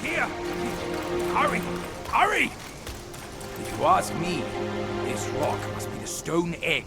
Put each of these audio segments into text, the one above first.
here! Hurry! Hurry! If you ask me, this rock must be the stone egg.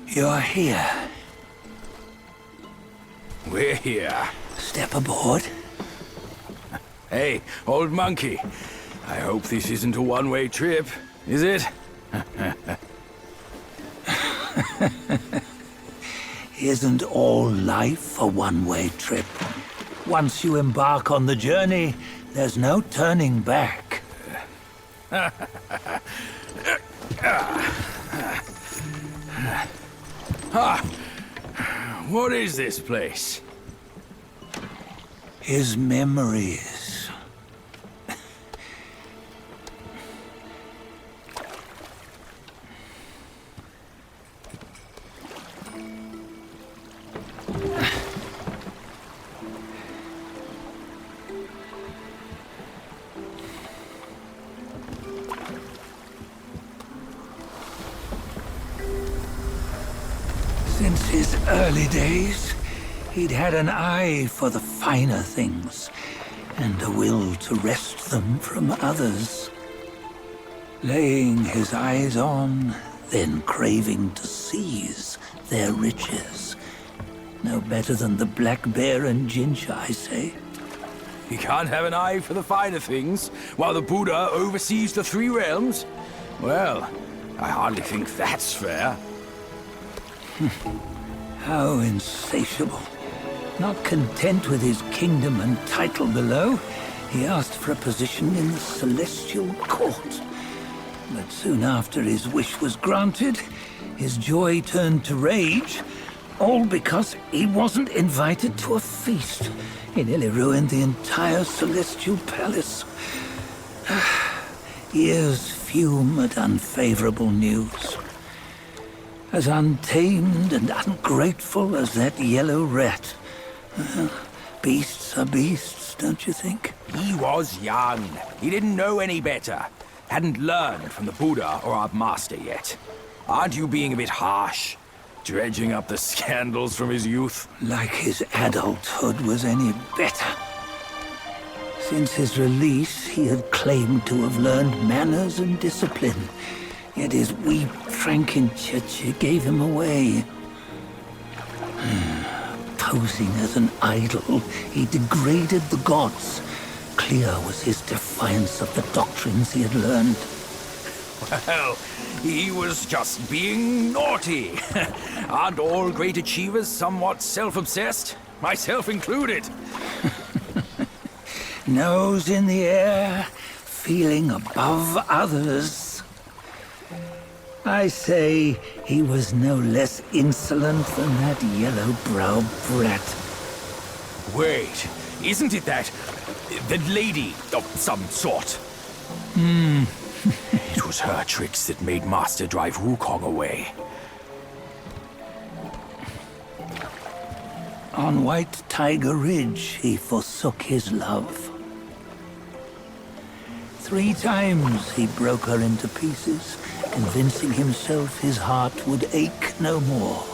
You're here. We're here. Step aboard. Hey, old monkey. I hope this isn't a one-way trip, is it? Isn't all life a one-way trip? Once you embark on the journey, there's no turning back. What is this place? His memories. Since his early days, he'd had an eye for the finer things, and a will to wrest them from others. Laying his eyes on, then craving to seize their riches. No better than the black bear and Jinja, I say. You can't have an eye for the finer things, while the Buddha oversees the three realms? Well, I hardly think that's fair. How insatiable. Not content with his kingdom and title below, he asked for a position in the celestial court. But soon after his wish was granted, his joy turned to rage, all because he wasn't invited to a feast. He nearly ruined the entire celestial palace. Ears fume at unfavorable news. As untamed and ungrateful as that yellow rat. Beasts are beasts, don't you think? He was young. He didn't know any better. Hadn't learned from the Buddha or our master yet. Aren't you being a bit harsh? Dredging up the scandals from his youth? Like his adulthood was any better. Since his release, he had claimed to have learned manners and discipline. Yet his weak Frankenchurch gave him away. Posing as an idol, he degraded the gods. Clear was his defiance of the doctrines he had learned. Well, he was just being naughty. Aren't all great achievers somewhat self-obsessed? Myself included. Nose in the air, feeling above others. I say he was no less insolent than that yellow-browed brat. Wait, isn't it that lady of some sort? It was her tricks that made Master drive Wukong away. On White Tiger Ridge, he forsook his love. 3 times he broke her into pieces, convincing himself his heart would ache no more.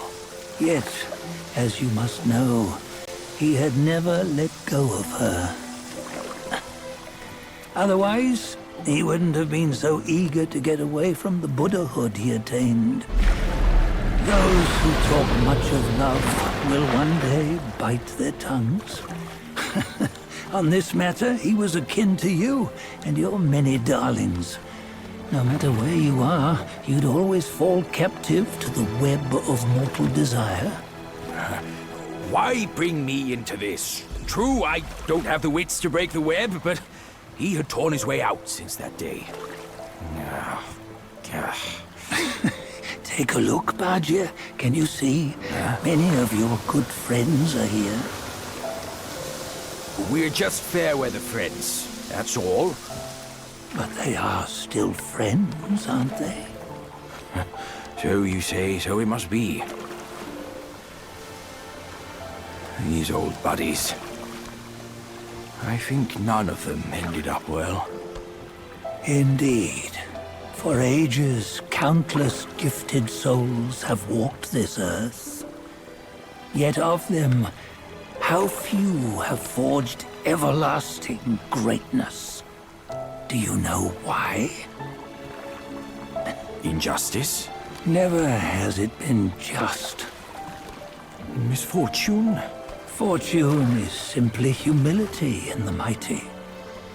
Yet, as you must know, he had never let go of her. Otherwise, he wouldn't have been so eager to get away from the Buddhahood he attained. Those who talk much of love will one day bite their tongues. On this matter, he was akin to you and your many darlings. No matter where you are, you'd always fall captive to the web of mortal desire. Why bring me into this? True, I don't have the wits to break the web, but he had torn his way out since that day. Take a look, Badger. Can you see? Many of your good friends are here. We're just fair-weather friends, that's all. But they are still friends, aren't they? So you say, so it must be. These old buddies. I think none of them ended up well. Indeed. For ages, countless gifted souls have walked this earth. Yet of them, how few have forged everlasting greatness? Do you know why? Injustice? Never has it been just. Misfortune? Fortune is simply humility in the mighty.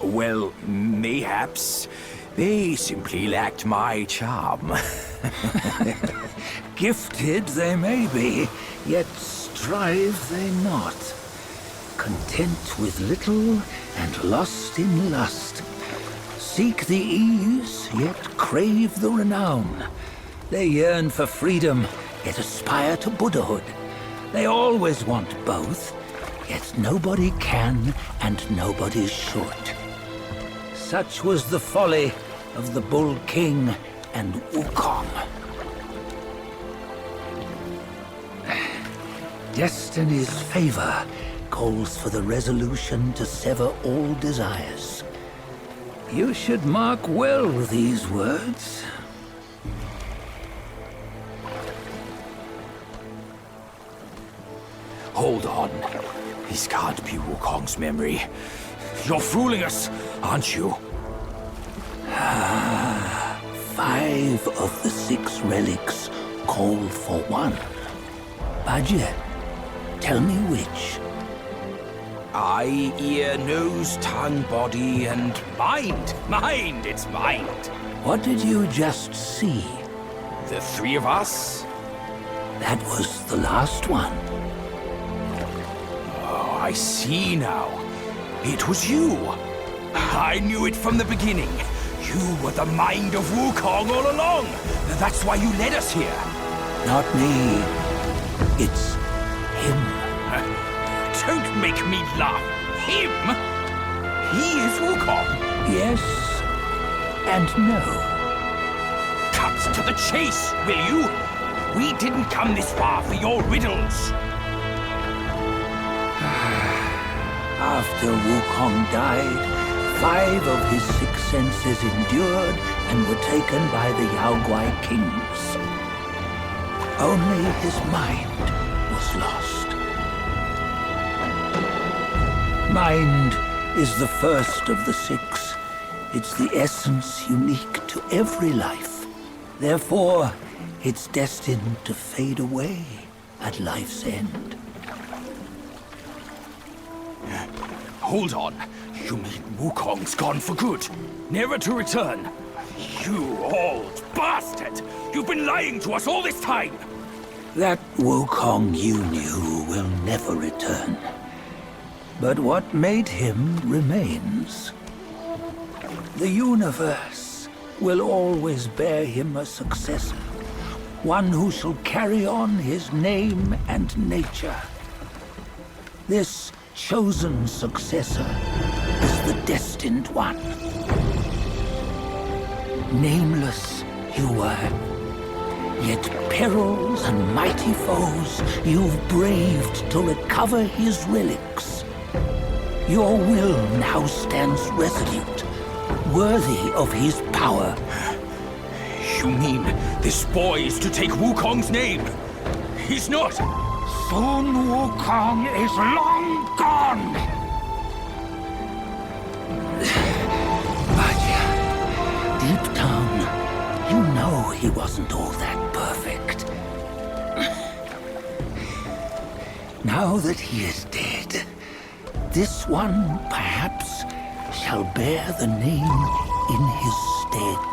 Well, mayhaps. They simply lacked my charm. Gifted they may be, yet strive they not. Content with little and lost in lust. Seek the ease, yet crave the renown. They yearn for freedom, yet aspire to Buddhahood. They always want both, yet nobody can and nobody should. Such was the folly of the Bull King and Wukong. Destiny's favor calls for the resolution to sever all desires. You should mark well these words. Hold on. This can't be Wukong's memory. You're fooling us, aren't you? 5 of the 6 relics call for one. Badger, tell me which. Eye, ear, nose, tongue, body, and mind. Mind, it's mind. What did you just see? The 3 of us? That was the last one. Oh, I see now. It was you. I knew it from the beginning. You were the mind of Wukong all along. That's why you led us here. Not me. It's him. Don't make me laugh. Him? He is Wukong. Yes and no. Cut to the chase, will you? We didn't come this far for your riddles. After Wukong died, 5 of his 6 senses endured and were taken by the Yaoguai kings. Only his mind was lost. Mind is the first of the 6. It's the essence unique to every life. Therefore, it's destined to fade away at life's end. Hold on. You mean Wukong's gone for good? Never to return? You old bastard! You've been lying to us all this time! That Wukong you knew will never return. But what made him remains. The universe will always bear him a successor. One who shall carry on his name and nature. This chosen successor is the destined one. Nameless you were, yet perils and mighty foes you've braved to recover his relics. Your will now stands resolute, worthy of his power. You mean this boy is to take Wukong's name? He's not! Sun Wukong is long gone! But deep down, you know he wasn't all that perfect. Now that he is dead, this one perhaps shall bear the name in his stead.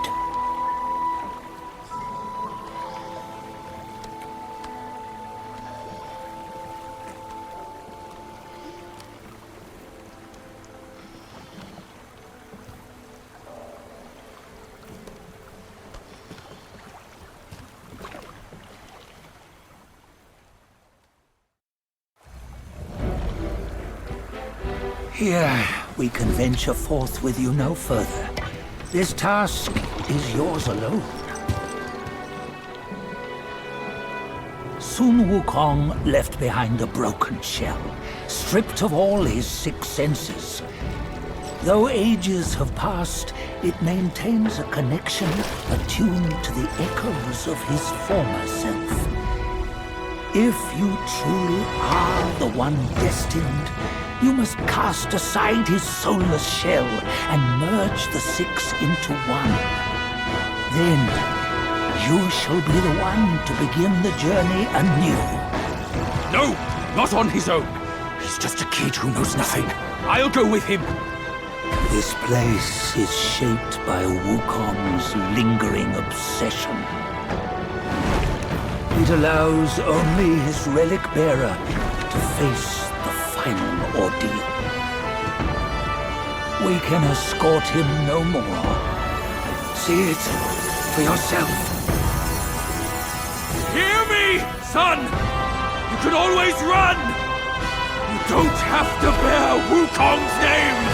Here, we can venture forth with you no further. This task is yours alone. Soon Wukong left behind a broken shell, stripped of all his 6 senses. Though ages have passed, it maintains a connection attuned to the echoes of his former self. If you truly are the one destined, you must cast aside his soulless shell and merge the 6 into one. Then, you shall be the one to begin the journey anew. No, not on his own. He's just a kid who knows nothing. I'll go with him. This place is shaped by Wukong's lingering obsession. It allows only his relic bearer to face the final ordeal. We can escort him no more. See it for yourself. Hear me, son! You can always run! You don't have to bear Wukong's name!